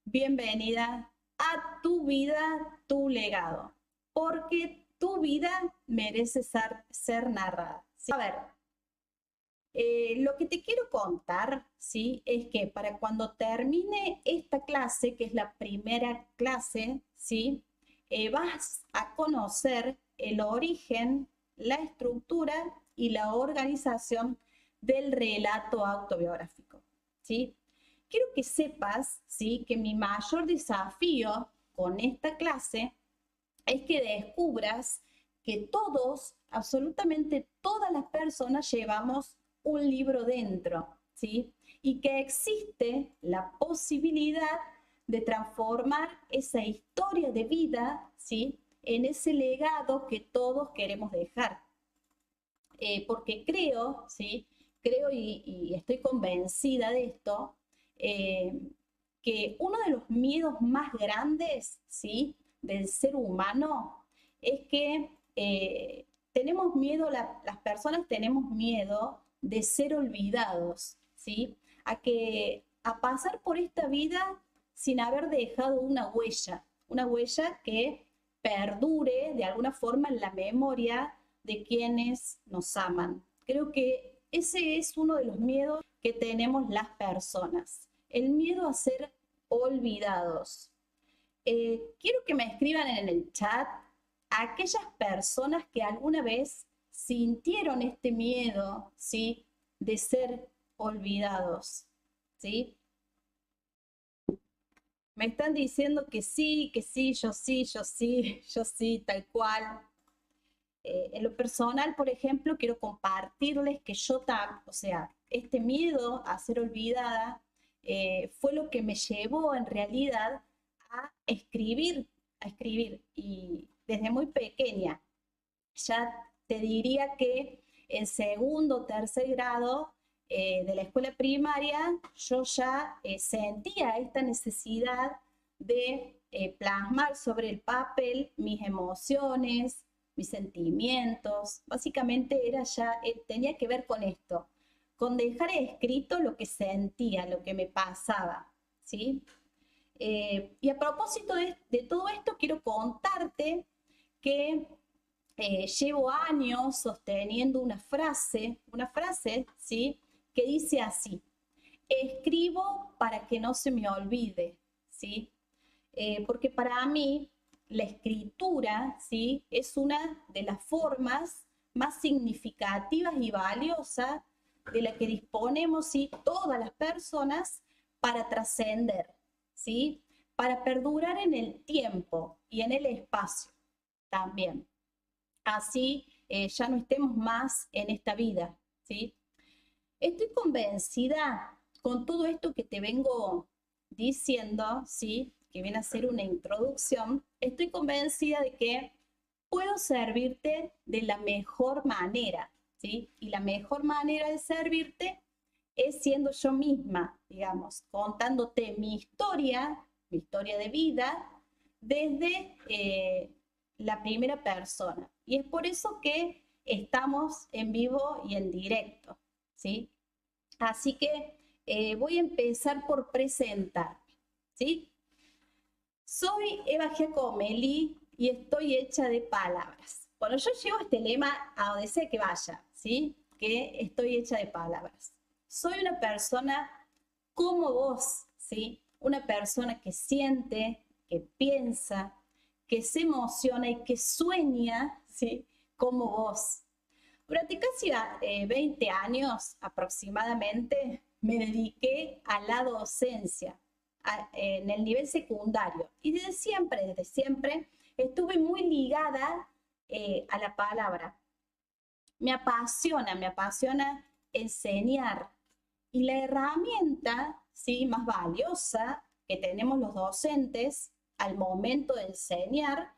bienvenida a Tu vida, tu legado, porque tu vida merece ser narrada. ¿Sí? A ver, lo que te quiero contar, ¿sí? Es que para cuando termine esta clase, que es la primera clase, ¿sí? Vas a conocer el origen, la estructura y la organización del relato autobiográfico, ¿sí? Quiero que sepas, ¿sí? Que mi mayor desafío con esta clase es que descubras que todos, absolutamente todas las personas llevamos un libro dentro, ¿sí? Y que existe la posibilidad de transformar esa historia de vida, ¿sí? En ese legado que todos queremos dejar. Porque creo, ¿sí? Creo y estoy convencida de esto, eh, que uno de los miedos más grandes, ¿sí? Del ser humano es que tenemos miedo, las personas tenemos miedo de ser olvidados, ¿sí? A pasar por esta vida sin haber dejado una huella que perdure de alguna forma en la memoria de quienes nos aman. Creo que ese es uno de los miedos que tenemos las personas, el miedo a ser olvidados. Quiero que me escriban en el chat a aquellas personas que alguna vez sintieron este miedo, ¿sí? De ser olvidados, ¿sí? Me están diciendo que sí, yo sí, yo sí, yo sí, tal cual. En lo personal, por ejemplo, quiero compartirles que o sea, este miedo a ser olvidada fue lo que me llevó en realidad a escribir. Y desde muy pequeña, ya te diría que en segundo o tercer grado de la escuela primaria, yo ya sentía esta necesidad de plasmar sobre el papel mis emociones, mis sentimientos. Básicamente tenía que ver con esto, con dejar escrito lo que sentía, lo que me pasaba, ¿sí? Y a propósito de todo esto, quiero contarte que llevo años sosteniendo una frase, ¿sí? Que dice así: escribo para que no se me olvide, ¿sí? Porque para mí la escritura, ¿sí? Es una de las formas más significativas y valiosas de la que disponemos, ¿sí? Todas las personas para trascender, ¿sí? Para perdurar en el tiempo y en el espacio también. Así ya no estemos más en esta vida, ¿sí? Estoy convencida con todo esto que te vengo diciendo, ¿sí? Que viene a ser una introducción, estoy convencida de que puedo servirte de la mejor manera, ¿sí? Y la mejor manera de servirte es siendo yo misma, digamos, contándote mi historia de vida, desde la primera persona. Y es por eso que estamos en vivo y en directo, ¿sí? Así que voy a empezar por presentarme, ¿sí? Soy Eva Giacomelli y estoy hecha de palabras. Bueno, yo llevo este lema a donde sea que vaya, ¿sí? Que estoy hecha de palabras. Soy una persona como vos, ¿sí? Una persona que siente, que piensa, que se emociona y que sueña, ¿sí? Como vos. Durante casi 20 años aproximadamente me dediqué a la docencia en el nivel secundario y desde siempre estuve muy ligada a la palabra. Me apasiona enseñar, y la herramienta, ¿sí? Más valiosa que tenemos los docentes al momento de enseñar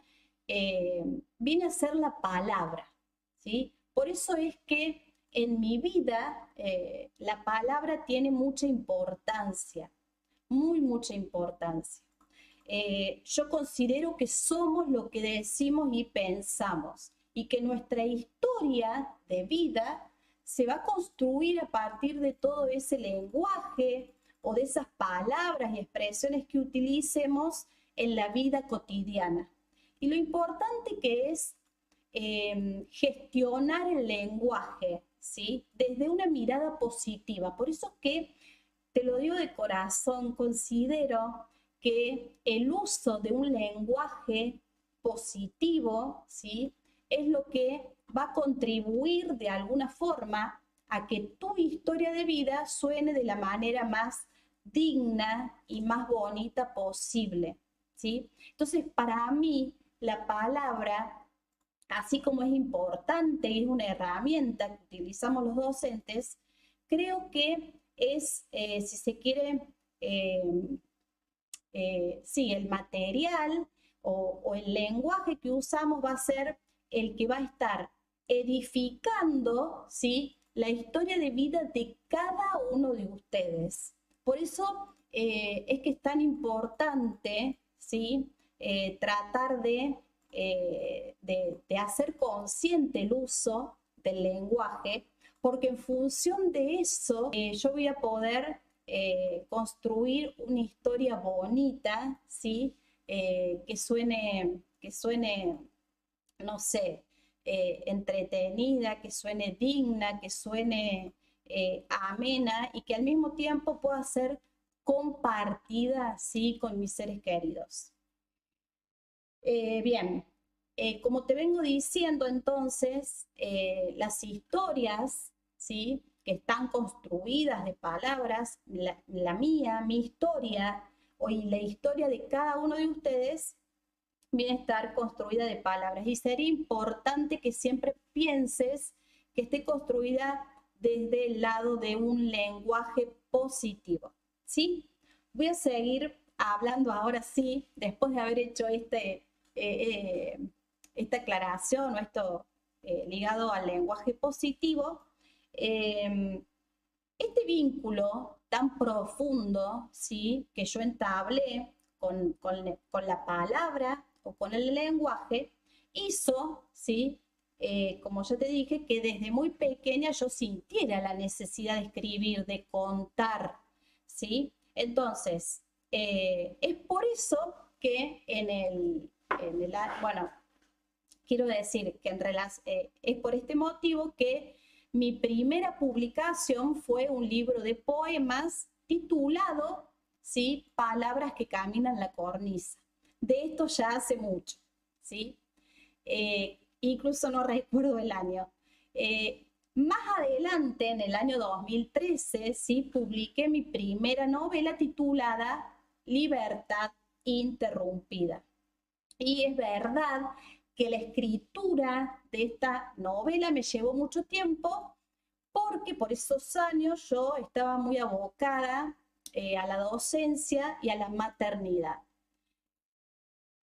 viene a ser la palabra, ¿sí? Por eso es que en mi vida la palabra tiene mucha importancia, mucha importancia. Yo considero que somos lo que decimos y pensamos, y que nuestra historia de vida se va a construir a partir de todo ese lenguaje o de esas palabras y expresiones que utilicemos en la vida cotidiana. Y lo importante que es gestionar el lenguaje, ¿sí? Desde una mirada positiva. Por eso que, te lo digo de corazón, considero que el uso de un lenguaje positivo, ¿sí? Es lo que va a contribuir de alguna forma a que tu historia de vida suene de la manera más digna y más bonita posible, ¿sí? Entonces, para mí, la palabra, así como es importante y es una herramienta que utilizamos los docentes, creo que es, si se quiere, sí, el material o el lenguaje que usamos va a ser el que va a estar edificando, ¿sí?, la historia de vida de cada uno de ustedes. Por eso es que es tan importante, ¿sí?, tratar de hacer consciente el uso del lenguaje, porque en función de eso yo voy a poder construir una historia bonita, ¿sí? Que suene, no sé, entretenida, que suene digna, que suene amena y que al mismo tiempo pueda ser compartida, ¿sí?, con mis seres queridos. Bien, como te vengo diciendo entonces, las historias, ¿sí?, que están construidas de palabras, la mía, mi historia, y la historia de cada uno de ustedes, viene a estar construida de palabras. Y sería importante que siempre pienses que esté construida desde el lado de un lenguaje positivo, ¿sí? Voy a seguir hablando ahora sí, después de haber hecho esta aclaración o esto ligado al lenguaje positivo. Este vínculo tan profundo, ¿sí?, que yo entablé con la palabra o con el lenguaje, hizo, ¿sí?, como yo te dije, que desde muy pequeña yo sintiera la necesidad de escribir, de contar, ¿sí? Entonces, es por eso que bueno, quiero decir que es por este motivo que mi primera publicación fue un libro de poemas titulado, ¿sí?, Palabras que caminan la cornisa. De esto ya hace mucho, ¿sí? Incluso no recuerdo el año. Más adelante, en el año 2013, ¿sí?, publiqué mi primera novela titulada Libertad Interrumpida. Y es verdad que la escritura de esta novela me llevó mucho tiempo, porque por esos años yo estaba muy abocada a la docencia y a la maternidad.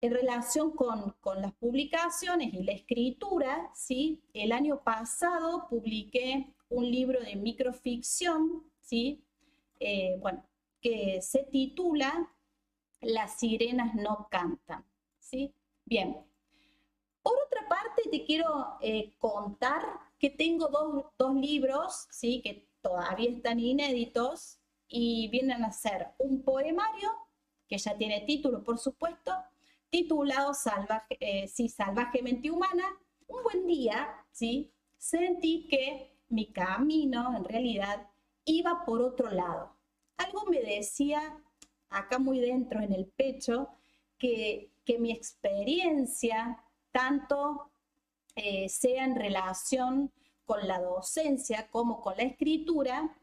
En relación con las publicaciones y la escritura, ¿sí?, el año pasado publiqué un libro de microficción, ¿sí?, bueno, que se titula Las sirenas no cantan, ¿sí? Bien. Por otra parte, te quiero contar que tengo dos libros, ¿sí?, que todavía están inéditos y vienen a ser un poemario, que ya tiene título, por supuesto, titulado Salvajemente Humana. Un buen día, ¿sí?, sentí que mi camino, en realidad, iba por otro lado. Algo me decía, acá muy dentro en el pecho, que mi experiencia, tanto sea en relación con la docencia como con la escritura,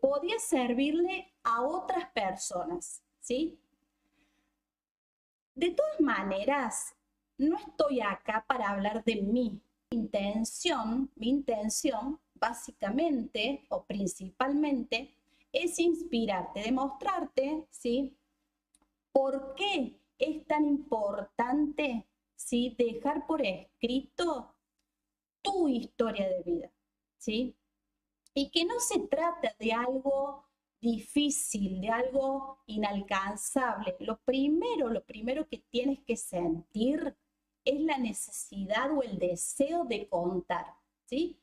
podía servirle a otras personas, ¿sí? De todas maneras, no estoy acá para hablar de mí. Mi intención, básicamente o principalmente, es inspirarte, demostrarte, ¿sí?, por qué es tan importante, ¿sí?, dejar por escrito tu historia de vida, ¿sí? Y que no se trata de algo difícil, de algo inalcanzable. Lo primero que tienes que sentir es la necesidad o el deseo de contar, ¿sí?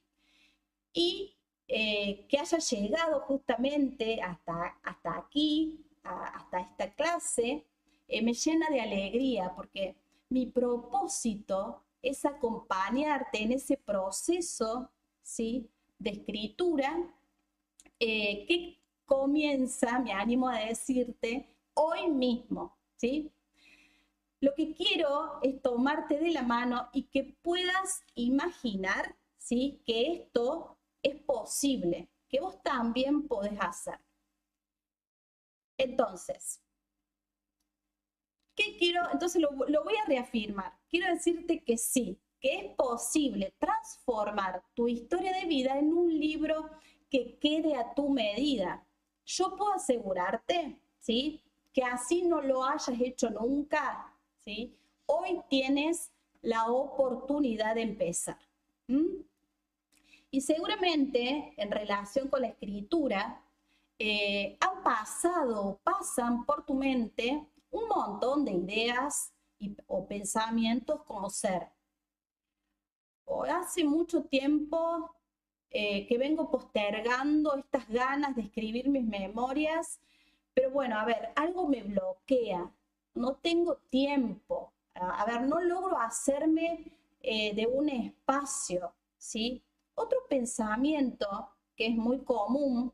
Y que haya llegado justamente hasta aquí, hasta esta clase, me llena de alegría porque mi propósito es acompañarte en ese proceso, ¿sí?, de escritura que comienza, me animo a decirte, hoy mismo, ¿sí? Lo que quiero es tomarte de la mano y que puedas imaginar, ¿sí?, que esto es posible, que vos también podés hacer. Entonces, ¿qué quiero? Entonces lo voy a reafirmar. Quiero decirte que sí, que es posible transformar tu historia de vida en un libro que quede a tu medida. Yo puedo asegurarte, ¿sí?, que así no lo hayas hecho nunca, ¿sí? Hoy tienes la oportunidad de empezar. Y seguramente en relación con la escritura, han pasado, pasan por tu mente un montón de ideas o pensamientos como ser. O hace mucho tiempo que vengo postergando estas ganas de escribir mis memorias, pero bueno, a ver, algo me bloquea, no tengo tiempo, a ver, no logro hacerme de un espacio, ¿sí? Otro pensamiento que es muy común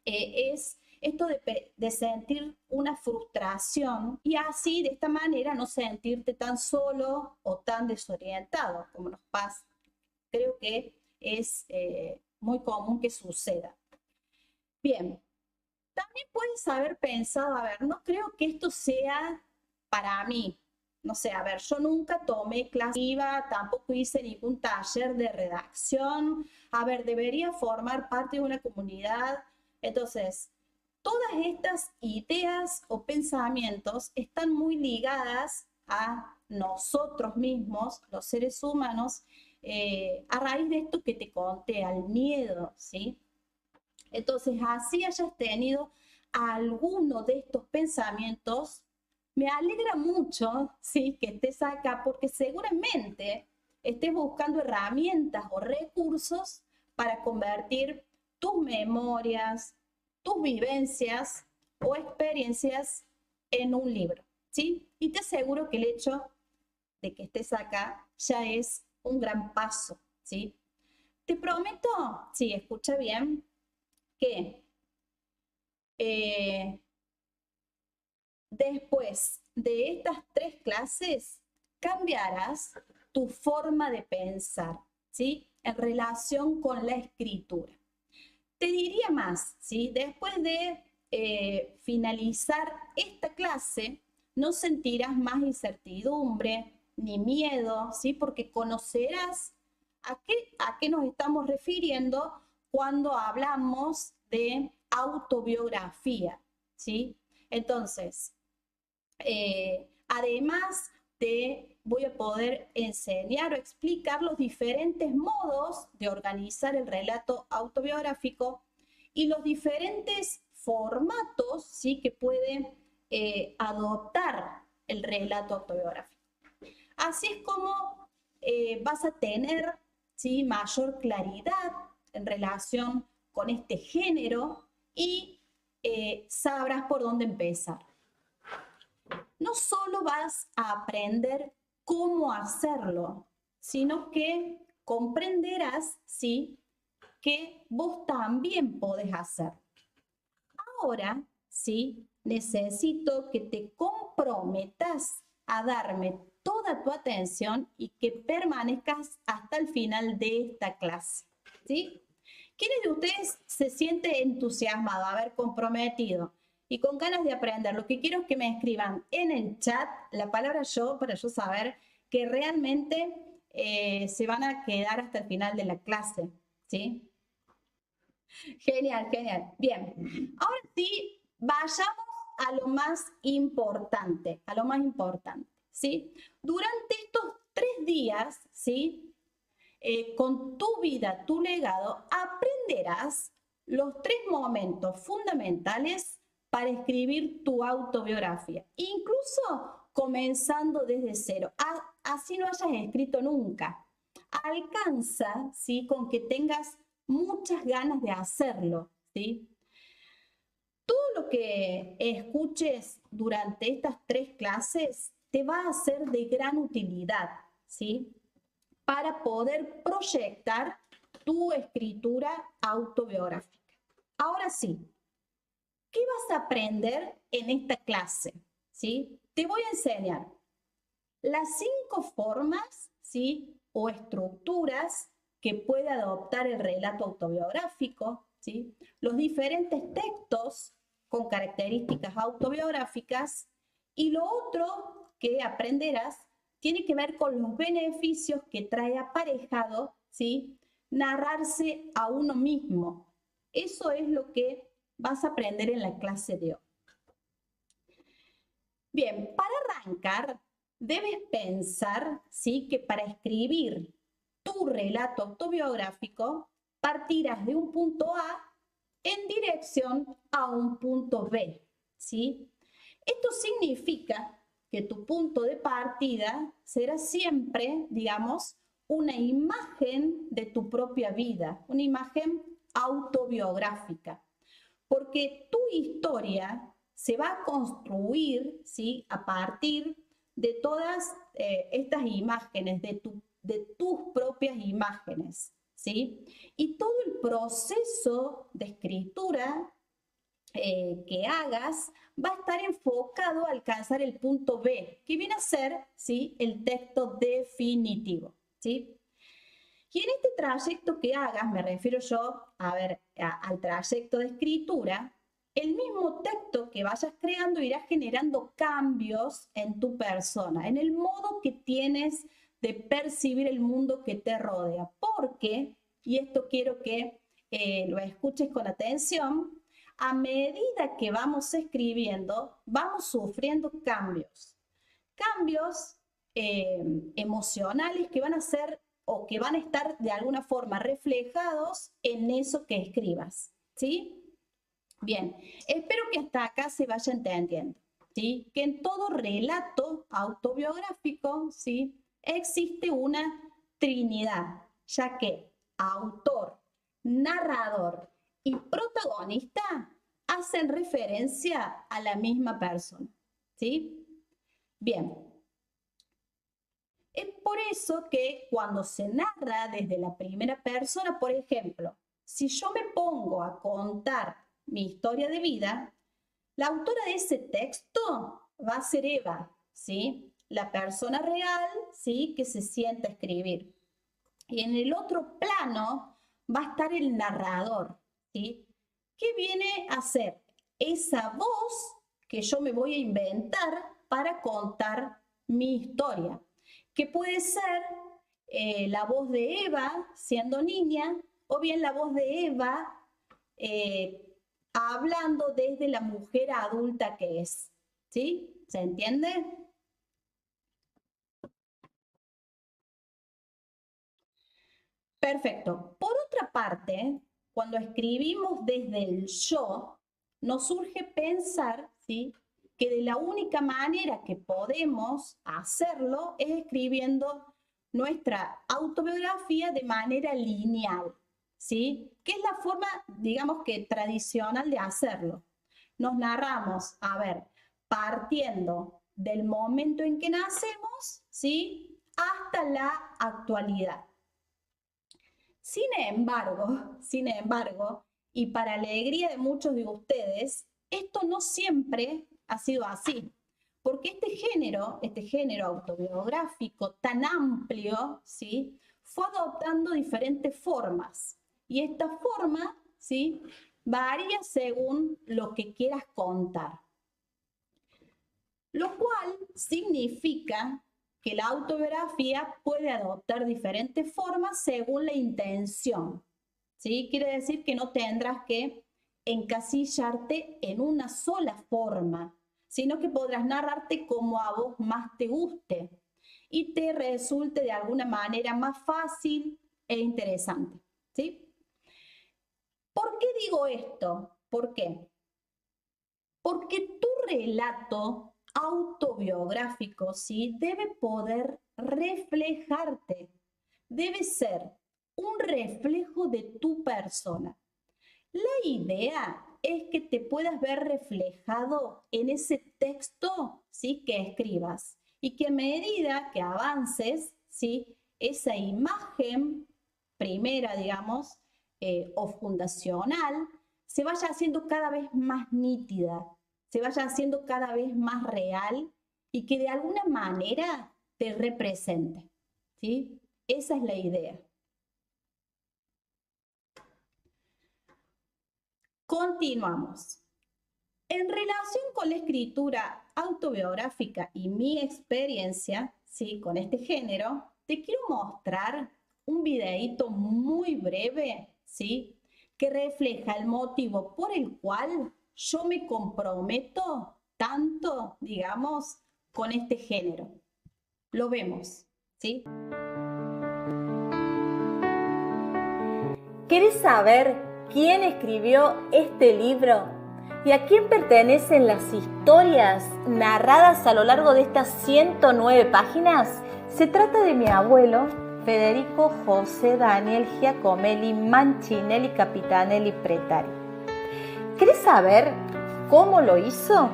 es esto de sentir una frustración y así de esta manera no sentirte tan solo o tan desorientado como nos pasa. Creo que es muy común que suceda. Bien, también puedes haber pensado, a ver, no creo que esto sea para mí. No sé, a ver, yo nunca tomé clase, tampoco hice ningún taller de redacción. A ver, debería formar parte de una comunidad. Entonces, todas estas ideas o pensamientos están muy ligadas a nosotros mismos, los seres humanos, a raíz de esto que te conté, al miedo, ¿sí? Entonces, así hayas tenido alguno de estos pensamientos, me alegra mucho, ¿sí?, que estés acá porque seguramente estés buscando herramientas o recursos para convertir tus memorias, tus vivencias o experiencias en un libro, ¿sí? Y te aseguro que el hecho de que estés acá ya es un gran paso, ¿sí? Te prometo, sí, escucha bien, que después de estas 3 clases cambiarás tu forma de pensar, ¿sí?, en relación con la escritura. Te diría más, ¿sí? Después de finalizar esta clase, no sentirás más incertidumbre ni miedo, ¿sí?, porque conocerás a qué nos estamos refiriendo cuando hablamos de autobiografía, ¿sí? Entonces, además te voy a poder enseñar o explicar los diferentes modos de organizar el relato autobiográfico y los diferentes formatos, ¿sí?, que puede adoptar el relato autobiográfico. Así es como vas a tener, ¿sí?, mayor claridad en relación con este género y sabrás por dónde empezar. No solo vas a aprender cómo hacerlo, sino que comprenderás, ¿sí?, que vos también podés hacer. Ahora, ¿sí?, necesito que te comprometas a darme toda tu atención y que permanezcas hasta el final de esta clase, ¿sí? ¿Quiénes de ustedes se siente entusiasmado, a ver, comprometido y con ganas de aprender? Lo que quiero es que me escriban en el chat la palabra yo para yo saber que realmente se van a quedar hasta el final de la clase, ¿sí? Genial, genial. Bien, ahora sí, vayamos a lo más importante, ¿sí? Durante estos 3 días, ¿sí?, con tu vida, tu legado, aprenderás los 3 momentos fundamentales para escribir tu autobiografía, incluso comenzando desde cero, así no hayas escrito nunca. Alcanza, ¿sí?, con que tengas muchas ganas de hacerlo, ¿sí? Todo lo que escuches durante estas 3 clases te va a ser de gran utilidad, ¿sí? Para poder proyectar tu escritura autobiográfica. Ahora sí, ¿qué vas a aprender en esta clase? ¿Sí? Te voy a enseñar las 5 formas, ¿sí? O estructuras que puede adoptar el relato autobiográfico, ¿sí? Los diferentes textos con características autobiográficas, y lo otro que aprenderás tiene que ver con los beneficios que trae aparejado, ¿sí? Narrarse a uno mismo. Eso es lo que vas a aprender en la clase de hoy. Bien, para arrancar, debes pensar, ¿sí? Que para escribir tu relato autobiográfico partirás de un punto A en dirección a un punto B, ¿sí? Esto significa que tu punto de partida será siempre, digamos, una imagen de tu propia vida, una imagen autobiográfica, porque tu historia se va a construir, ¿sí? A partir de todas estas imágenes, de tus propias imágenes, ¿sí? Y todo el proceso de escritura que hagas va a estar enfocado a alcanzar el punto B, que viene a ser, ¿sí? El texto definitivo, ¿sí? Y en este trayecto que hagas, me refiero yo al trayecto de escritura, el mismo texto que vayas creando irá generando cambios en tu persona, en el modo que tienes de percibir el mundo que te rodea. Porque, y esto quiero que lo escuches con atención, a medida que vamos escribiendo, vamos sufriendo cambios. Cambios emocionales que van a ser o que van a estar de alguna forma reflejados en eso que escribas, ¿sí? Bien, espero que hasta acá se vaya entendiendo, ¿sí? Que en todo relato autobiográfico, ¿sí? Existe una trinidad, ya que autor, narrador y protagonista hacen referencia a la misma persona, ¿sí? Bien, es por eso que cuando se narra desde la primera persona, por ejemplo, si yo me pongo a contar mi historia de vida, la autora de ese texto va a ser Eva, ¿sí? La persona real, ¿sí? Que se sienta a escribir. Y en el otro plano va a estar el narrador, ¿sí? Que viene a ser esa voz que yo me voy a inventar para contar mi historia, que puede ser la voz de Eva siendo niña o bien la voz de Eva hablando desde la mujer adulta que es, ¿sí? ¿Se entiende? Perfecto. Por otra parte, cuando escribimos desde el yo, nos surge pensar, ¿sí? Que de la única manera que podemos hacerlo es escribiendo nuestra autobiografía de manera lineal, ¿sí? Que es la forma, digamos que tradicional de hacerlo. Nos narramos, a ver, partiendo del momento en que nacemos, ¿sí? Hasta la actualidad. Sin embargo, y para alegría de muchos de ustedes, esto no siempre ha sido así, porque este género autobiográfico tan amplio, ¿sí? Fue adoptando diferentes formas. Y esta forma, ¿sí? Varía según lo que quieras contar. Lo cual significa que la autobiografía puede adoptar diferentes formas según la intención, ¿sí? Quiere decir que no tendrás que encasillarte en una sola forma, sino que podrás narrarte como a vos más te guste y te resulte de alguna manera más fácil e interesante, ¿sí? ¿Por qué digo esto? ¿Por qué? Porque tu relato autobiográfico, ¿sí? Debe poder reflejarte, debe ser un reflejo de tu persona. La idea es que te puedas ver reflejado en ese texto, ¿sí?, que escribas y que a medida que avances, ¿sí?, esa imagen primera, digamos, o fundacional, se vaya haciendo cada vez más nítida, se vaya haciendo cada vez más real y que de alguna manera te represente, ¿sí? Esa es la idea. Continuamos. En relación con la escritura autobiográfica y mi experiencia, ¿sí?, con este género, te quiero mostrar un videíto muy breve, ¿sí?, que refleja el motivo por el cual yo me comprometo tanto, digamos, con este género. Lo vemos, ¿sí? ¿Querés saber quién escribió este libro y a quién pertenecen las historias narradas a lo largo de estas 109 páginas? Se trata de mi abuelo, Federico José Daniel Giacomelli Mancinelli Capitanelli Pretari. ¿Querés saber cómo lo hizo?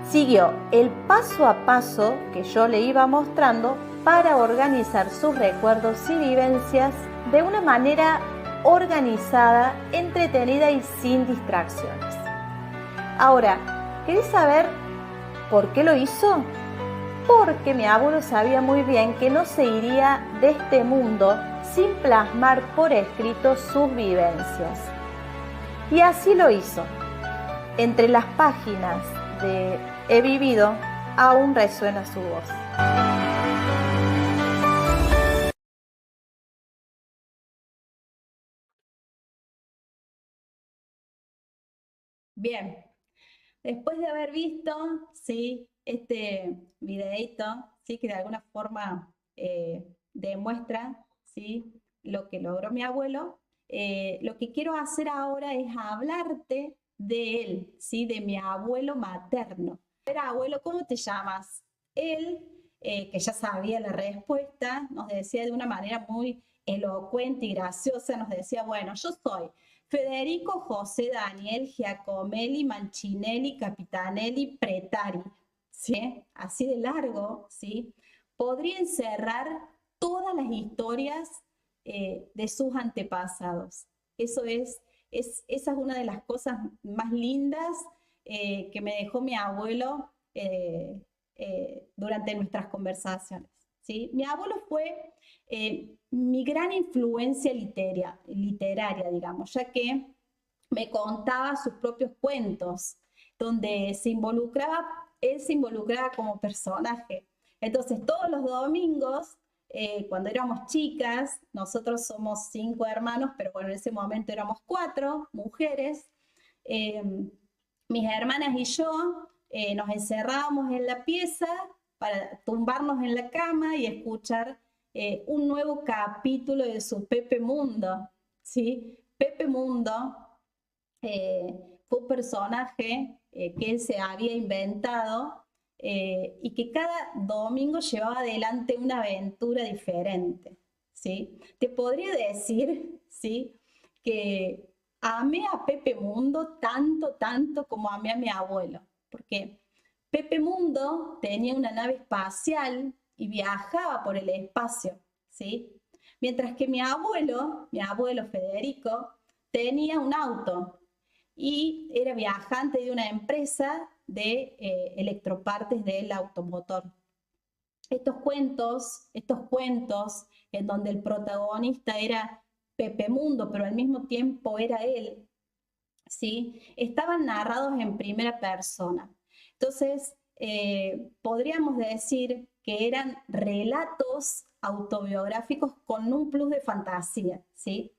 Siguió el paso a paso que yo le iba mostrando para organizar sus recuerdos y vivencias de una manera organizada, entretenida y sin distracciones. Ahora, ¿querés saber por qué lo hizo? Porque mi abuelo sabía muy bien que no se iría de este mundo sin plasmar por escrito sus vivencias. Y así lo hizo. Entre las páginas de He vivido, aún resuena su voz. Bien, después de haber visto, ¿sí?, este videito, ¿sí?, que de alguna forma demuestra, ¿sí?, lo que logró mi abuelo, lo que quiero hacer ahora es hablarte de él, ¿sí?, de mi abuelo materno. Era abuelo, ¿cómo te llamas? Él, que ya sabía la respuesta, nos decía de una manera muy elocuente y graciosa, nos decía, bueno, yo soy Federico José Daniel Giacomelli Mancinelli Capitanelli Pretari, ¿sí? Así de largo, ¿sí? Podría encerrar todas las historias de sus antepasados. Esa es una de las cosas más lindas que me dejó mi abuelo durante nuestras conversaciones, ¿sí? Mi abuelo fue mi gran influencia literaria, digamos, ya que me contaba sus propios cuentos, donde él se involucraba como personaje. Entonces, todos los domingos, cuando éramos chicas, nosotros somos 5 hermanos, pero bueno, en ese momento éramos 4 mujeres, eh, mis hermanas y yo nos encerrábamos en la pieza para tumbarnos en la cama y escuchar un nuevo capítulo de su Pepe Mundo, ¿sí? Pepe Mundo fue un personaje que él se había inventado y que cada domingo llevaba adelante una aventura diferente, ¿sí? Te podría decir, ¿sí?, que amé a Pepe Mundo tanto, tanto como amé a mi abuelo, porque Pepe Mundo tenía una nave espacial y viajaba por el espacio, ¿sí? Mientras que mi abuelo Federico, tenía un auto y era viajante de una empresa de electropartes del automotor. Estos cuentos en donde el protagonista era Pepe Mundo, pero al mismo tiempo era él, ¿sí?, estaban narrados en primera persona. Entonces, podríamos decir que eran relatos autobiográficos con un plus de fantasía, ¿sí?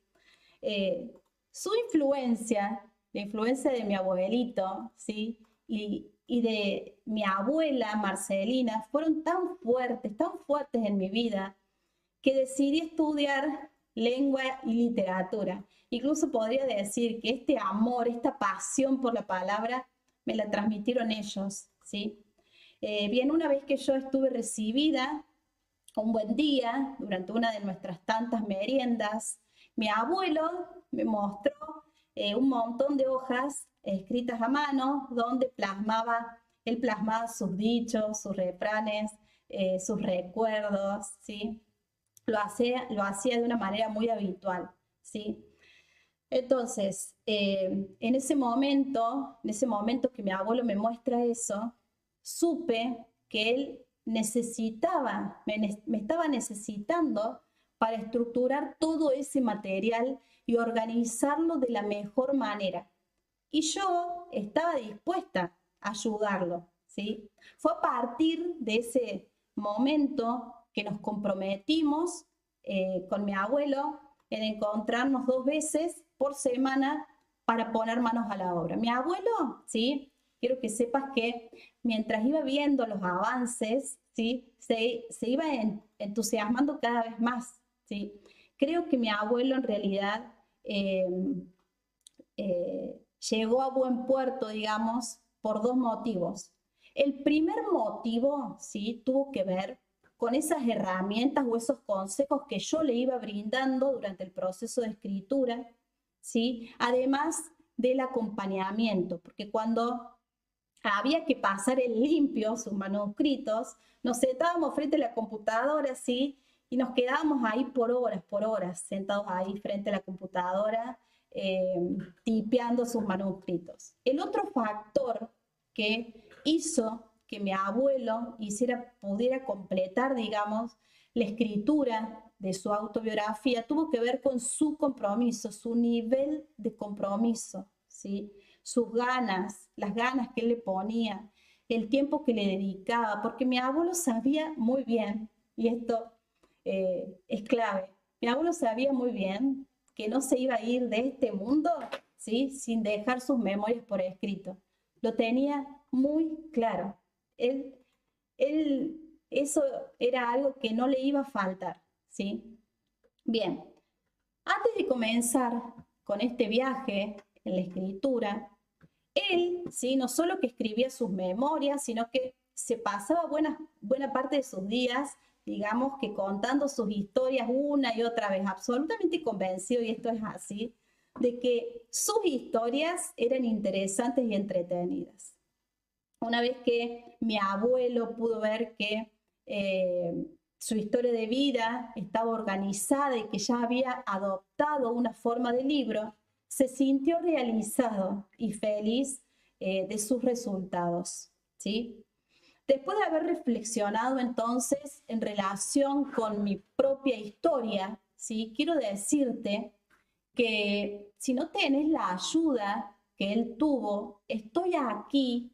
Su influencia, la influencia de mi abuelito, ¿sí?, y de mi abuela Marcelina fueron tan fuertes en mi vida, que decidí estudiar lengua y literatura. Incluso podría decir que este amor, esta pasión por la palabra, me la transmitieron ellos, ¿sí? Bien, una vez que yo estuve recibida un buen día, durante una de nuestras tantas meriendas, mi abuelo me mostró un montón de hojas escritas a mano donde él plasmaba sus dichos, sus refranes, sus recuerdos, ¿sí? Lo hacía de una manera muy habitual, ¿sí? Entonces, en ese momento que mi abuelo me muestra eso, supe que él me estaba necesitando para estructurar todo ese material y organizarlo de la mejor manera. Y yo estaba dispuesta a ayudarlo, ¿sí? Fue a partir de ese momento que nos comprometimos con mi abuelo en encontrarnos 2 veces por semana para poner manos a la obra. Mi abuelo, ¿sí? Quiero que sepas que mientras iba viendo los avances, ¿sí? Se iba entusiasmando cada vez más, ¿sí? Creo que mi abuelo en realidad llegó a buen puerto, digamos, por 2 motivos. El primer motivo, ¿sí? Tuvo que ver con esas herramientas o esos consejos que yo le iba brindando durante el proceso de escritura, ¿sí? Además del acompañamiento, porque cuando había que pasar en limpio sus manuscritos, nos sentábamos frente a la computadora, ¿sí? Y nos quedábamos ahí por horas, sentados ahí frente a la computadora, tipeando sus manuscritos. El otro factor que hizo que mi abuelo pudiera completar, digamos, la escritura de su autobiografía, tuvo que ver con su compromiso, su nivel de compromiso, ¿sí? Sus ganas, las ganas que él le ponía, el tiempo que le dedicaba, porque mi abuelo sabía muy bien, y esto es clave, mi abuelo sabía muy bien que no se iba a ir de este mundo, ¿sí? Sin dejar sus memorias por escrito. Lo tenía muy claro. Él, eso era algo que no le iba a faltar, ¿sí? Bien, antes de comenzar con este viaje en la escritura, él, ¿sí? No solo que escribía sus memorias, sino que se pasaba buena parte de sus días, digamos que contando sus historias una y otra vez, absolutamente convencido, y esto es así, de que sus historias eran interesantes y entretenidas. Una vez que mi abuelo pudo ver que su historia de vida estaba organizada y que ya había adoptado una forma de libro, se sintió realizado y feliz de sus resultados, ¿sí? Después de haber reflexionado entonces en relación con mi propia historia, ¿sí? Quiero decirte que si no tenés la ayuda que él tuvo, estoy aquí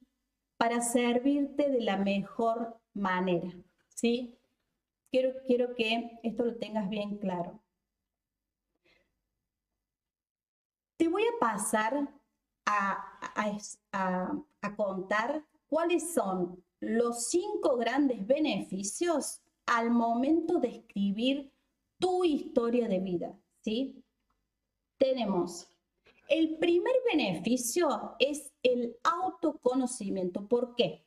para servirte de la mejor manera, ¿sí? Quiero que esto lo tengas bien claro. Te voy a pasar a contar cuáles son los 5 grandes beneficios al momento de escribir tu historia de vida, ¿sí? Tenemos, el primer beneficio es el autoconocimiento. ¿Por qué?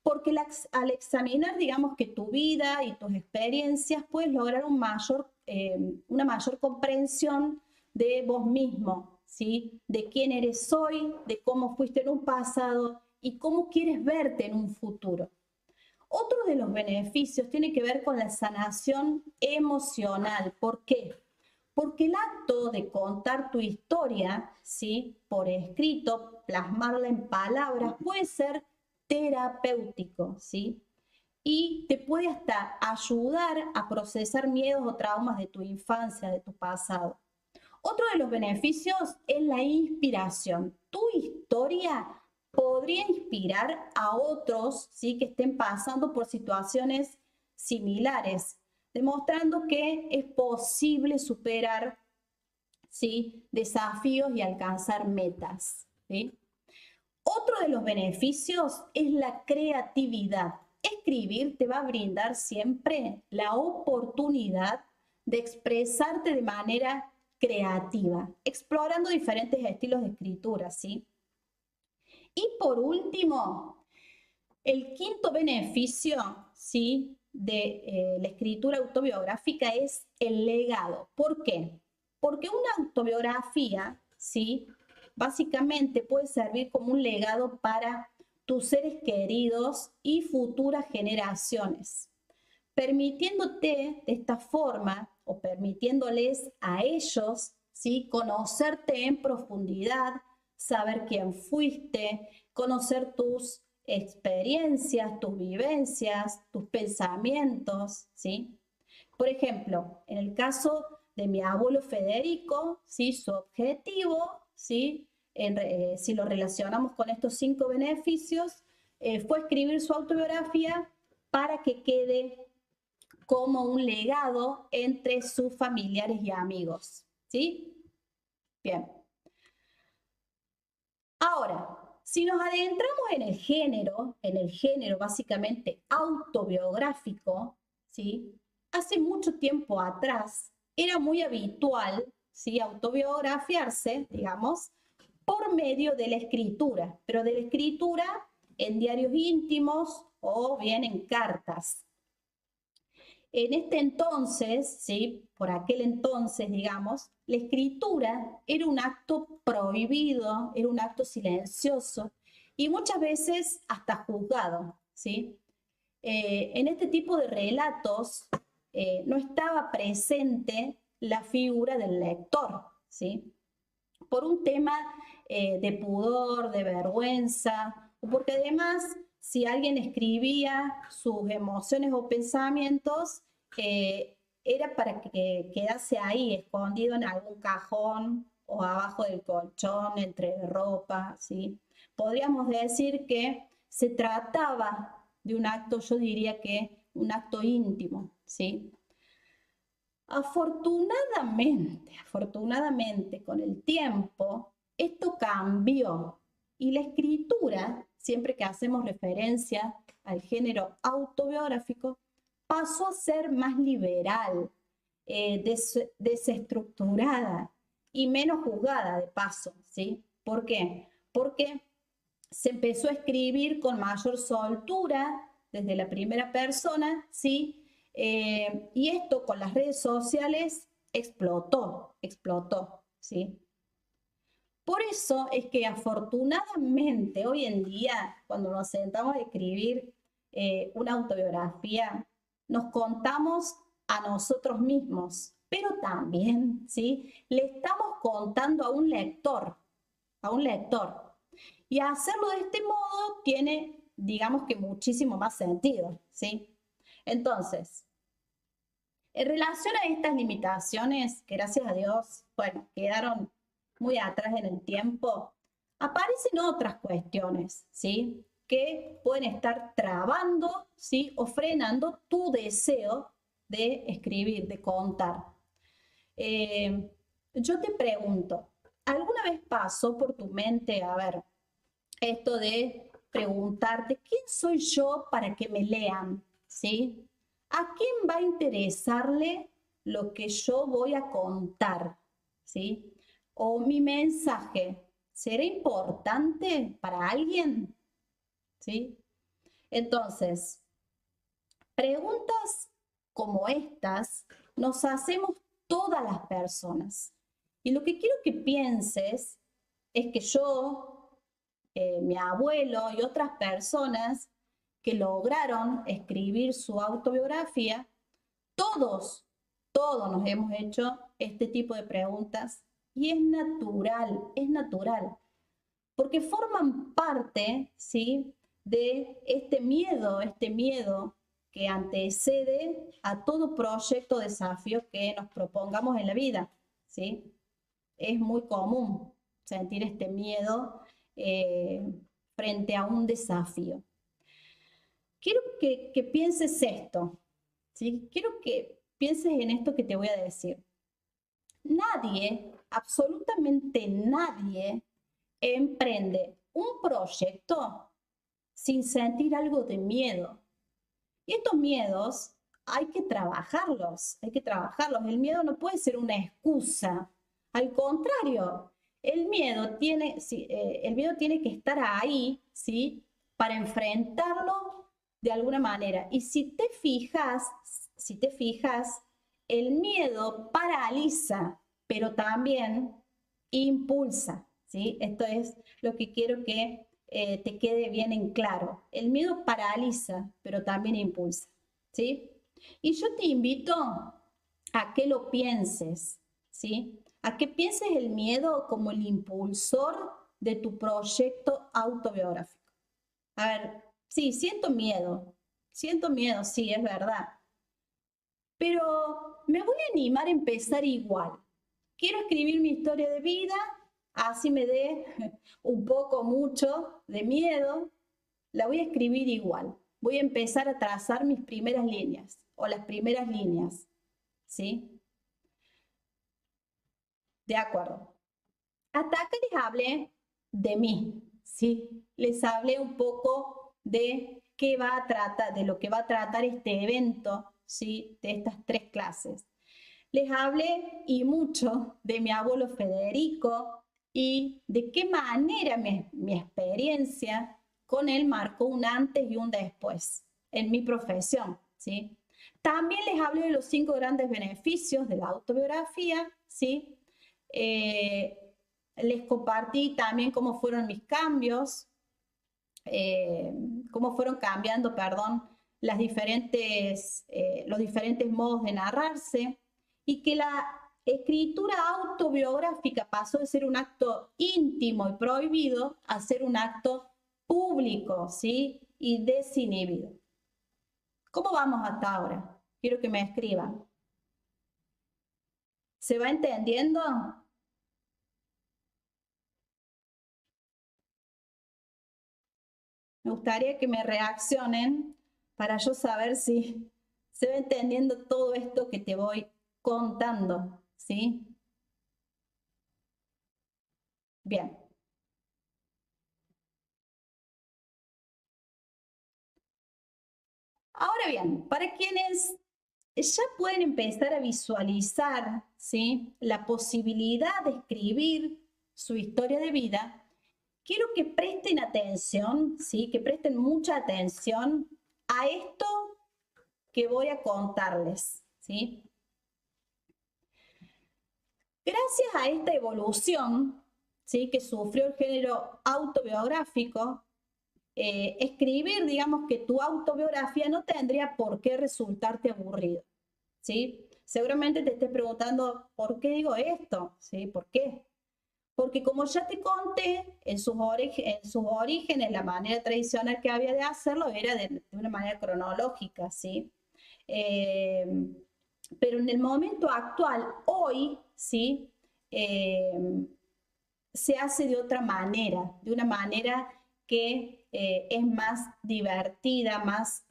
Porque al examinar, digamos, que tu vida y tus experiencias, puedes lograr una mayor comprensión de vos mismo, ¿sí? De quién eres hoy, de cómo fuiste en un pasado y cómo quieres verte en un futuro. Otro de los beneficios tiene que ver con la sanación emocional. ¿Por qué? Porque el acto de contar tu historia, ¿sí? Por escrito, plasmarla en palabras, puede ser terapéutico, ¿sí? Y te puede hasta ayudar a procesar miedos o traumas de tu infancia, de tu pasado. Otro de los beneficios es la inspiración. Tu historia podría inspirar a otros, ¿sí? Que estén pasando por situaciones similares, demostrando que es posible superar, ¿sí? Desafíos y alcanzar metas, ¿sí? Otro de los beneficios es la creatividad. Escribir te va a brindar siempre la oportunidad de expresarte de manera creativa, explorando diferentes estilos de escritura, ¿sí? Y por último, el quinto beneficio, ¿sí? de la escritura autobiográfica es el legado. ¿Por qué? Porque una autobiografía, ¿sí?, básicamente puede servir como un legado para tus seres queridos y futuras generaciones, permitiéndote de esta forma o permitiéndoles a ellos, ¿sí?, conocerte en profundidad, saber quién fuiste, conocer tus experiencias, tus vivencias, tus pensamientos, ¿sí? Por ejemplo, en el caso de mi abuelo Federico, ¿sí?, su objetivo, ¿sí?, si lo relacionamos con estos 5 beneficios, fue escribir su autobiografía para que quede como un legado entre sus familiares y amigos, ¿sí? Bien. Ahora, si nos adentramos en el género básicamente autobiográfico, ¿sí?, hace mucho tiempo atrás era muy habitual, ¿sí?, autobiografiarse, digamos, por medio de la escritura, pero de la escritura en diarios íntimos o bien en cartas. En este entonces, ¿sí?, por aquel entonces, digamos, la escritura era un acto prohibido, era un acto silencioso y muchas veces hasta juzgado, ¿sí? En este tipo de relatos no estaba presente la figura del lector, ¿sí?, por un tema de pudor, de vergüenza, o porque además si alguien escribía sus emociones o pensamientos, era para que quedase ahí, escondido en algún cajón o abajo del colchón, entre ropa, ¿sí? Podríamos decir que se trataba de un acto, yo diría que un acto íntimo, ¿sí? Afortunadamente, con el tiempo, esto cambió y la escritura, siempre que hacemos referencia al género autobiográfico, pasó a ser más liberal, desestructurada y menos juzgada de paso, ¿sí? ¿Por qué? Porque se empezó a escribir con mayor soltura desde la primera persona, ¿sí? Y esto con las redes sociales explotó, ¿sí? Por eso es que afortunadamente hoy en día, cuando nos sentamos a escribir una autobiografía, nos contamos a nosotros mismos, pero también, ¿sí?, le estamos contando a un lector, a un lector. Y hacerlo de este modo tiene, digamos que muchísimo más sentido, ¿sí? Entonces, en relación a estas limitaciones, que gracias a Dios, bueno, quedaron muy atrás en el tiempo, aparecen otras cuestiones, ¿sí?, que pueden estar trabando, ¿sí?, o frenando tu deseo de escribir, de contar. Yo te pregunto, ¿alguna vez pasó por tu mente, a ver, esto de preguntarte, ¿quién soy yo para que me lean? ¿Sí? ¿A quién va a interesarle lo que yo voy a contar? ¿Sí? ¿O mi mensaje será importante para alguien? ¿Sí? Entonces, preguntas como estas nos hacemos todas las personas. Y lo que quiero que pienses es que yo, mi abuelo y otras personas que lograron escribir su autobiografía, todos nos hemos hecho este tipo de preguntas y es natural, porque forman parte, ¿sí?, de este miedo que antecede a todo proyecto o desafío que nos propongamos en la vida, ¿sí? Es muy común sentir este miedo frente a un desafío. Quiero que pienses esto, ¿sí? Quiero que pienses en esto que te voy a decir. Nadie, absolutamente nadie, emprende un proyecto sin sentir algo de miedo. Y estos miedos hay que trabajarlos, hay que trabajarlos. El miedo no puede ser una excusa. Al contrario, el miedo tiene que estar ahí, ¿sí?, para enfrentarlo de alguna manera. Y si te fijas, el miedo paraliza, pero también impulsa, ¿sí? Esto es lo que quiero que te quede bien en claro. El miedo paraliza, pero también impulsa, ¿sí? Y yo te invito a que lo pienses, ¿sí? A que pienses el miedo como el impulsor de tu proyecto autobiográfico. A ver, sí, siento miedo, sí, es verdad. Pero me voy a animar a empezar igual. Quiero escribir mi historia de vida, así me dé un poco, mucho de miedo. La voy a escribir igual. Voy a empezar a trazar mis primeras líneas o las primeras líneas, ¿sí? De acuerdo. Hasta acá les hablé de mí, ¿sí? Les hablé un poco de qué va a tratar, de lo que va a tratar este evento, ¿sí? De estas 3 clases. Les hablé y mucho de mi abuelo Federico y de qué manera mi experiencia con él marcó un antes y un después en mi profesión, ¿sí? También les hablé de los 5 grandes beneficios de la autobiografía, ¿sí? Les compartí también cómo fueron mis cambios, cómo fueron cambiando, perdón, los diferentes modos de narrarse, y que la escritura autobiográfica pasó de ser un acto íntimo y prohibido a ser un acto público, ¿sí? Y desinhibido. ¿Cómo vamos hasta ahora? Quiero que me escriban. ¿Se va entendiendo? Me gustaría que me reaccionen para yo saber si se va entendiendo todo esto que te voy contando, ¿sí? Bien. Ahora bien, para quienes ya pueden empezar a visualizar, ¿sí?, la posibilidad de escribir su historia de vida, quiero que presten atención, ¿sí?, que presten mucha atención a esto que voy a contarles, ¿sí? Gracias a esta evolución, ¿sí?, que sufrió el género autobiográfico, escribir, digamos, que tu autobiografía no tendría por qué resultarte aburrido, ¿sí? Seguramente te estés preguntando, ¿por qué digo esto? ¿Sí? ¿Por qué? Porque como ya te conté, en sus orígenes, la manera tradicional que había de hacerlo era de una manera cronológica, ¿sí? Pero en el momento actual, hoy, ¿sí? Se hace de otra manera, de una manera que es más divertida, más,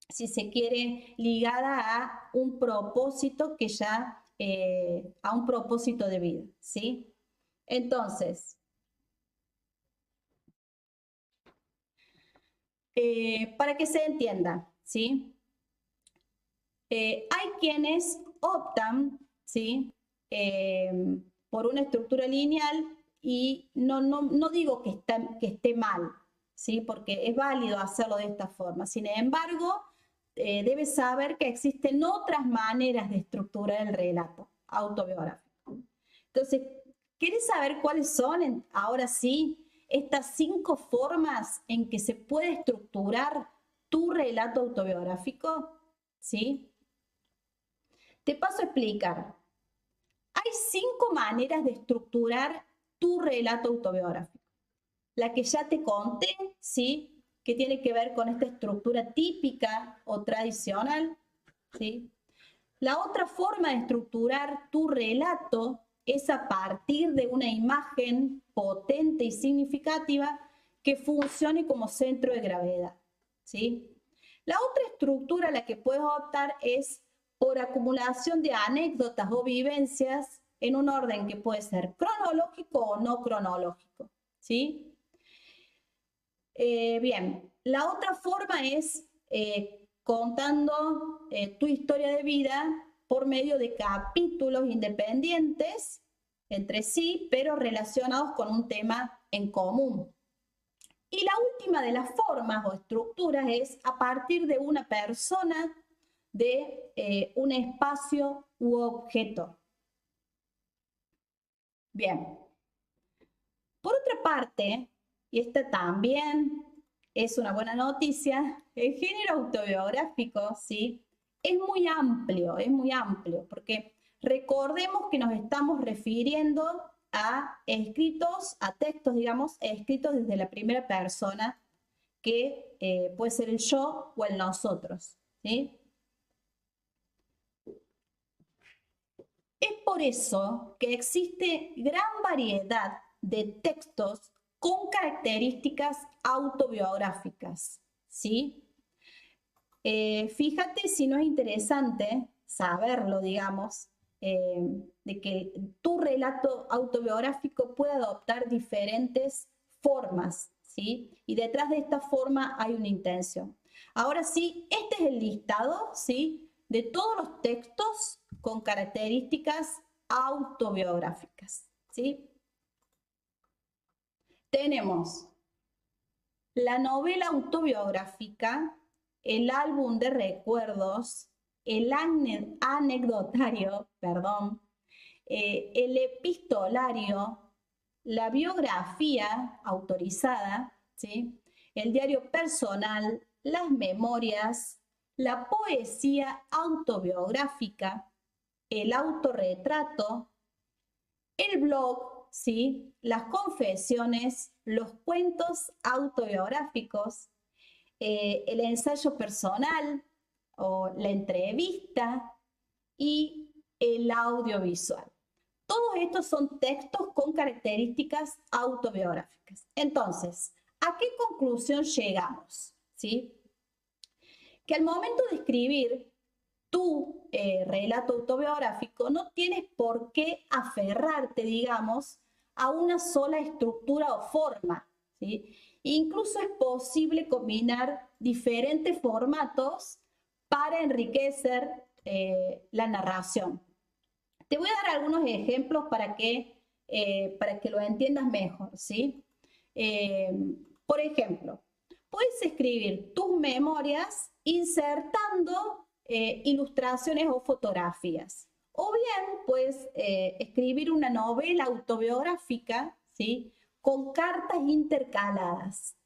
si se quiere, ligada a un propósito que ya, a un propósito de vida, ¿sí? Entonces, para que se entienda, ¿sí? Hay quienes optan, ¿sí?, por una estructura lineal, y no digo que esté mal, ¿sí?, porque es válido hacerlo de esta forma. Sin embargo, debes saber que existen otras maneras de estructurar el relato autobiográfico. Entonces, ¿quieres saber cuáles son, ahora sí, estas 5 formas en que se puede estructurar tu relato autobiográfico? ¿Sí? Te paso a explicar. Hay 5 maneras de estructurar tu relato autobiográfico. La que ya te conté, ¿sí?, que tiene que ver con esta estructura típica o tradicional, ¿sí? La otra forma de estructurar tu relato es a partir de una imagen potente y significativa que funcione como centro de gravedad, ¿sí? La otra estructura a la que puedes optar es por acumulación de anécdotas o vivencias en un orden que puede ser cronológico o no cronológico, ¿sí? Bien, la otra forma es contando tu historia de vida por medio de capítulos independientes entre sí, pero relacionados con un tema en común. Y la última de las formas o estructuras es a partir de una persona, de un espacio u objeto. Bien. Por otra parte, y esta también es una buena noticia, el género autobiográfico, ¿sí? Es muy amplio, porque recordemos que nos estamos refiriendo a escritos, a textos, digamos, escritos desde la primera persona, que puede ser el yo o el nosotros, ¿sí? Es por eso que existe gran variedad de textos con características autobiográficas, ¿sí? Fíjate si no es interesante saberlo, digamos, de que tu relato autobiográfico puede adoptar diferentes formas, ¿sí? Y detrás de esta forma hay una intención. Ahora sí, este es el listado, ¿sí? De todos los textos con características autobiográficas, ¿sí? Tenemos la novela autobiográfica, el álbum de recuerdos, el anecdotario, perdón, el epistolario, la biografía autorizada, ¿sí? El diario personal, las memorias, la poesía autobiográfica, el autorretrato, el blog, ¿sí? Las confesiones, los cuentos autobiográficos, el ensayo personal o la entrevista y el audiovisual. Todos estos son textos con características autobiográficas. Entonces, ¿a qué conclusión llegamos? ¿Sí? Que al momento de escribir tu relato autobiográfico no tienes por qué aferrarte, digamos, a una sola estructura o forma, ¿sí? Incluso es posible combinar diferentes formatos para enriquecer la narración. Te voy a dar algunos ejemplos para que lo entiendas mejor, ¿sí? Por ejemplo, puedes escribir tus memorias insertando ilustraciones o fotografías. O bien puedes escribir una novela autobiográfica, ¿sí? Con cartas intercaladas.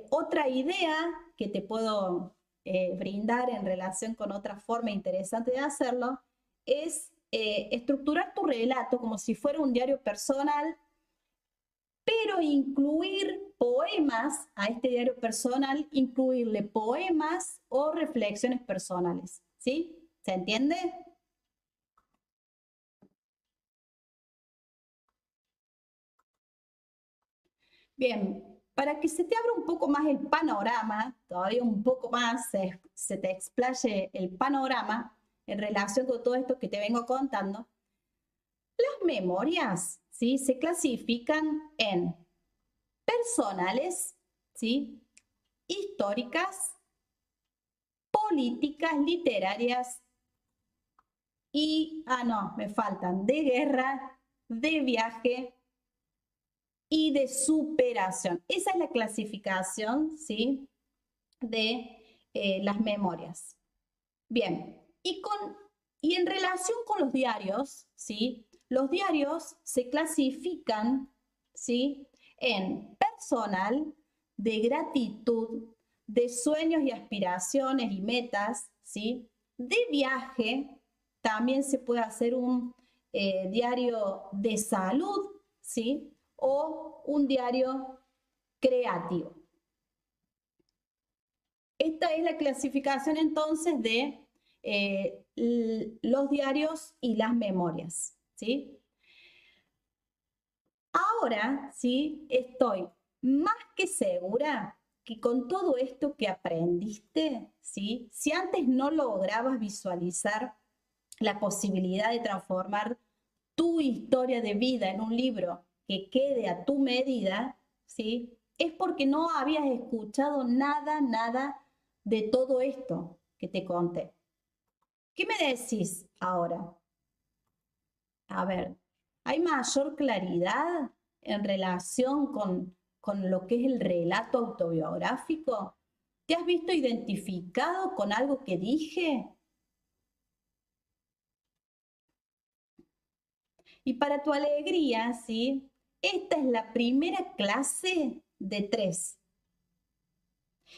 Otra idea que te puedo brindar en relación con otra forma interesante de hacerlo es estructurar tu relato como si fuera un diario personal, pero incluir poemas a este diario personal, incluirle poemas o reflexiones personales, ¿sí? ¿Se entiende? Bien, para que se te abra un poco más el panorama, todavía un poco más se te explaye el panorama en relación con todo esto que te vengo contando, las memorias, ¿sí? Se clasifican en personales, ¿sí? Históricas, políticas, literarias y, no, me faltan, de guerra, de viaje y de superación. Esa es la clasificación, ¿sí? De las memorias. Bien, y en relación con los diarios, ¿sí? Los diarios se clasifican, ¿sí? En personal, de gratitud, de sueños y aspiraciones y metas, ¿sí? De viaje, también se puede hacer un diario de salud, ¿sí? O un diario creativo. Esta es la clasificación entonces de los diarios y las memorias, ¿sí? Ahora, ¿sí? Estoy más que segura que con todo esto que aprendiste, ¿sí? Si antes no lograbas visualizar la posibilidad de transformar tu historia de vida en un libro que quede a tu medida, ¿sí? Es porque no habías escuchado nada de todo esto que te conté. ¿Qué me decís ahora? A ver, ¿hay mayor claridad en relación con con lo que es el relato autobiográfico? ¿Te has visto identificado con algo que dije? Y para tu alegría, ¿sí? Esta es la primera clase de 3.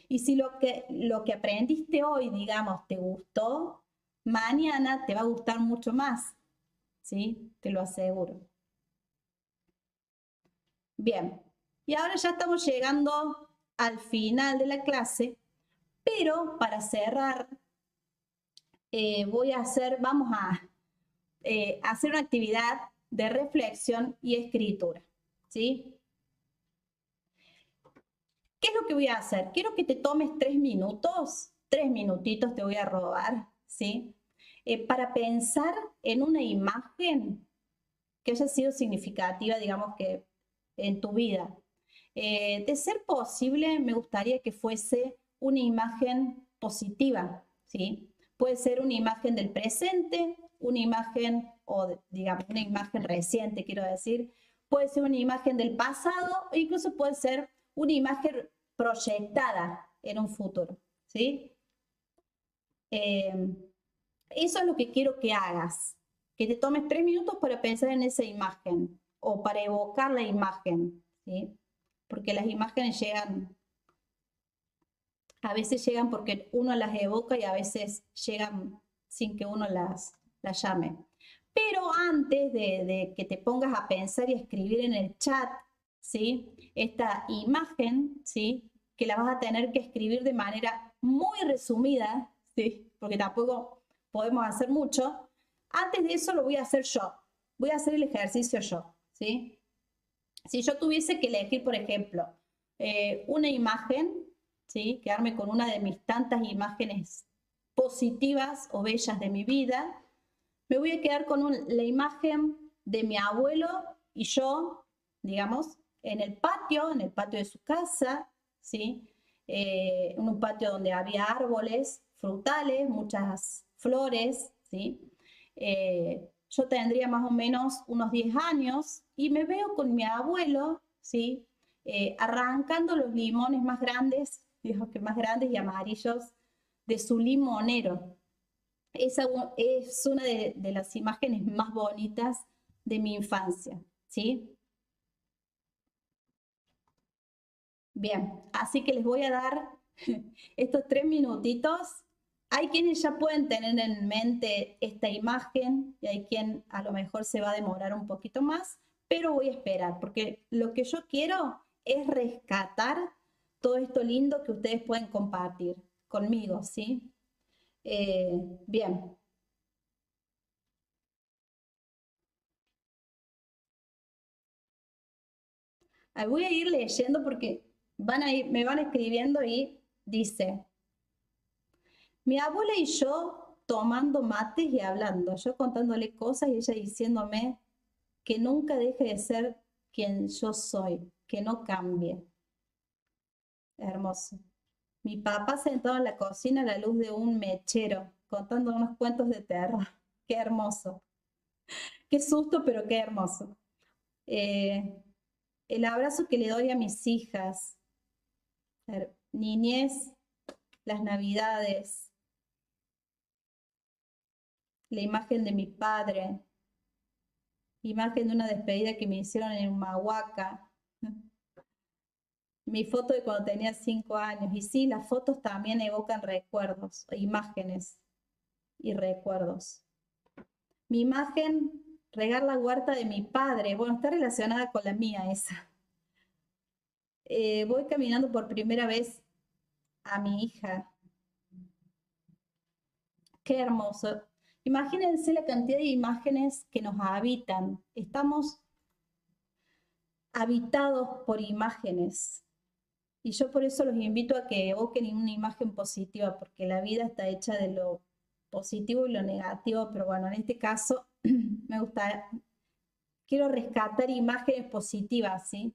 Y si lo que aprendiste hoy, digamos, te gustó, mañana te va a gustar mucho más, ¿sí? Te lo aseguro. Bien, y ahora ya estamos llegando al final de la clase, pero para cerrar, vamos a hacer una actividad de reflexión y escritura, ¿sí? ¿Qué es lo que voy a hacer? Quiero que te tomes 3 minutos, 3 minutitos te voy a robar, ¿sí? Para pensar en una imagen que haya sido significativa, digamos que en tu vida. De ser posible, me gustaría que fuese una imagen positiva, ¿sí? Puede ser una imagen del presente, una imagen, digamos, una imagen reciente, quiero decir. Puede ser una imagen del pasado, o incluso puede ser una imagen proyectada en un futuro, ¿sí? Eso es lo que quiero que hagas, que te tomes 3 minutos para pensar en esa imagen o para evocar la imagen, ¿sí? Porque las imágenes llegan, a veces llegan porque uno las evoca y a veces llegan sin que uno las llame. Pero antes de que te pongas a pensar y a escribir en el chat, ¿sí? Esta imagen, ¿sí? Que la vas a tener que escribir de manera muy resumida, ¿sí? Porque tampoco podemos hacer mucho. Antes de eso lo voy a hacer yo. Voy a hacer el ejercicio yo, ¿sí? Si yo tuviese que elegir, por ejemplo, una imagen, ¿sí? Quedarme con una de mis tantas imágenes positivas o bellas de mi vida, me voy a quedar con la imagen de mi abuelo y yo, digamos, en el patio de su casa, ¿sí? En un patio donde había árboles frutales, muchas flores, ¿sí? Yo tendría más o menos unos 10 años y me veo con mi abuelo, ¿sí? Arrancando los limones más grandes, digo que más grandes y amarillos de su limonero. Esa es una de las imágenes más bonitas de mi infancia, ¿sí? Bien, así que les voy a dar estos 3 minutitos. Hay quienes ya pueden tener en mente esta imagen y hay quien a lo mejor se va a demorar un poquito más, pero voy a esperar porque lo que yo quiero es rescatar todo esto lindo que ustedes pueden compartir conmigo, ¿sí? Bien. Voy a ir leyendo porque me van escribiendo y dice, mi abuela y yo tomando mates y hablando, yo contándole cosas y ella diciéndome que nunca deje de ser quien yo soy, que no cambie. Hermoso. Mi papá sentado en la cocina a la luz de un mechero, contando unos cuentos de terror. Qué hermoso. Qué susto, pero qué hermoso. Eh, el abrazo que le doy a mis hijas. Niñez, las navidades, la imagen de mi padre, imagen de una despedida que me hicieron en Humahuaca, mi foto de cuando tenía 5 años. Y sí, las fotos también evocan recuerdos, imágenes y recuerdos. Mi imagen, regar la huerta de mi padre, bueno, está relacionada con la mía esa. Voy caminando por primera vez a mi hija. Qué hermoso. Imagínense la cantidad de imágenes que nos habitan. Estamos habitados por imágenes. Y yo por eso los invito a que evoquen una imagen positiva, porque la vida está hecha de lo positivo y lo negativo, pero bueno, en este caso me gusta, quiero rescatar imágenes positivas, ¿sí?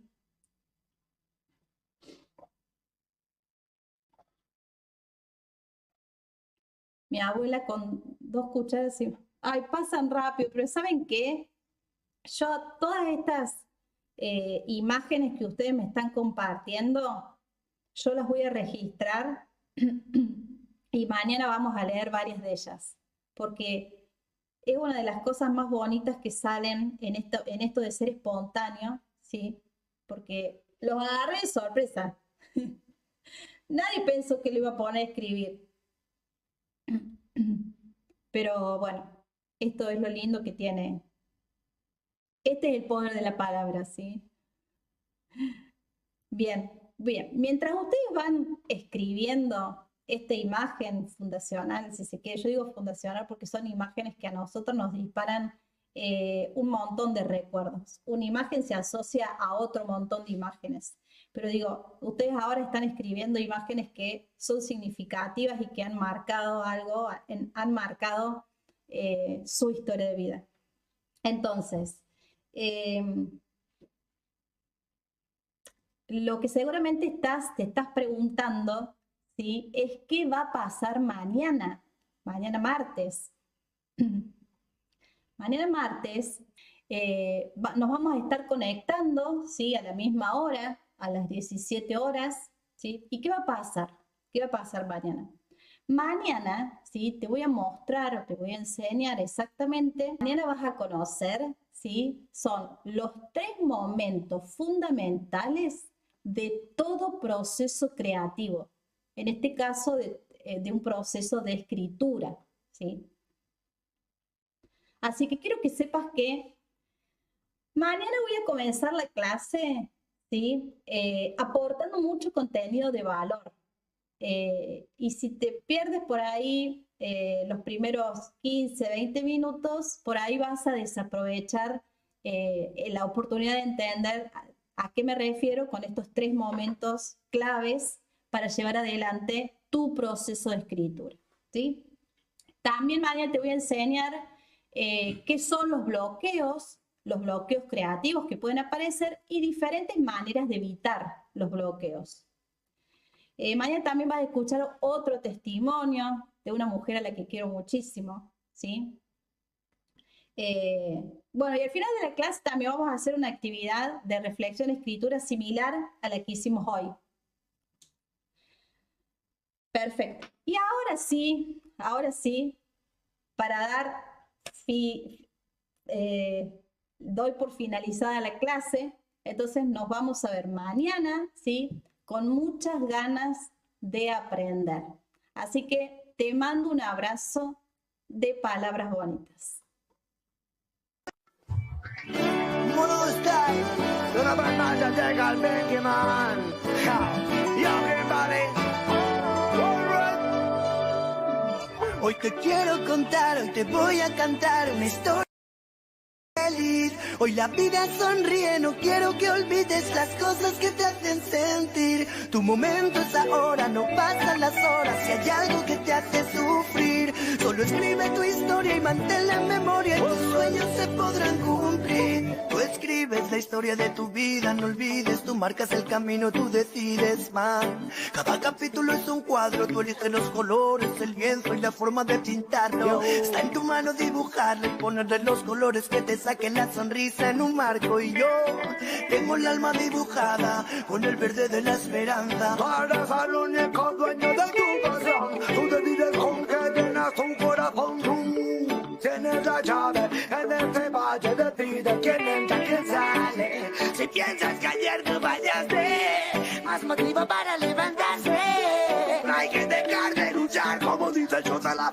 Mi abuela con 2 cucharas y, ay, pasan rápido, pero ¿saben qué? Yo todas estas imágenes que ustedes me están compartiendo, yo las voy a registrar y mañana vamos a leer varias de ellas, porque es una de las cosas más bonitas que salen en esto de ser espontáneo, ¿sí? Porque los agarré de sorpresa. Nadie pensó que lo iba a poner a escribir. Pero bueno, esto es lo lindo que tiene. Este es el poder de la palabra, ¿sí? Bien, bien. Mientras ustedes van escribiendo esta imagen fundacional, si se quiere, yo digo fundacional porque son imágenes que a nosotros nos disparan un montón de recuerdos. Una imagen se asocia a otro montón de imágenes. Pero digo, ustedes ahora están escribiendo imágenes que son significativas y que han marcado algo, han marcado su historia de vida. Entonces, lo que seguramente te estás preguntando, ¿sí? Es qué va a pasar mañana martes. Mañana martes nos vamos a estar conectando, ¿sí? A la misma hora, a las 17 horas, ¿sí? ¿Y qué va a pasar? ¿Qué va a pasar mañana? Mañana, ¿sí? Te voy a mostrar, te voy a enseñar exactamente. Mañana vas a conocer, ¿sí? Son los 3 momentos fundamentales de todo proceso creativo. En este caso, de un proceso de escritura, ¿sí? Así que quiero que sepas que mañana voy a comenzar la clase, ¿sí? Aportando mucho contenido de valor. Y si te pierdes por ahí los primeros 15, 20 minutos, por ahí vas a desaprovechar la oportunidad de entender a qué me refiero con estos 3 momentos claves para llevar adelante tu proceso de escritura, ¿sí? También mañana te voy a enseñar qué son los bloqueos creativos que pueden aparecer y diferentes maneras de evitar los bloqueos. Mañana también vas a escuchar otro testimonio de una mujer a la que quiero muchísimo, ¿sí? Bueno, y al final de la clase también vamos a hacer una actividad de reflexión y escritura similar a la que hicimos hoy. Perfecto. Y ahora sí, para dar doy por finalizada la clase, entonces nos vamos a ver mañana, ¿sí? Con muchas ganas de aprender. Así que te mando un abrazo de palabras bonitas. Hoy te quiero contar, hoy te voy a cantar una historia feliz. Hoy la vida sonríe, no quiero que olvides las cosas que te hacen sentir. Tu momento es ahora, no pasan las horas. Si hay algo que te hace sufrir, solo escribe tu historia y manténla en memoria y tus sueños se podrán cumplir. Tú escribes la historia de tu vida, no olvides, tú marcas el camino, tú decides, man. Cada capítulo es un cuadro, tú eliges los colores, el lienzo y la forma de pintarlo. Está en tu mano dibujarlo y ponerle los colores que te saquen la sonrisa en un marco. Y yo tengo el alma dibujada con el verde de la esperanza. Para ser el único dueño de tu pasión, tú decides con que llenas tu corazón. Tú tienes la llave en este valle, decide quién entra, quién sale. Si piensas que ayer tú fallaste, más motivo para levantarse. No hay que dejar de luchar, como dice el Chota la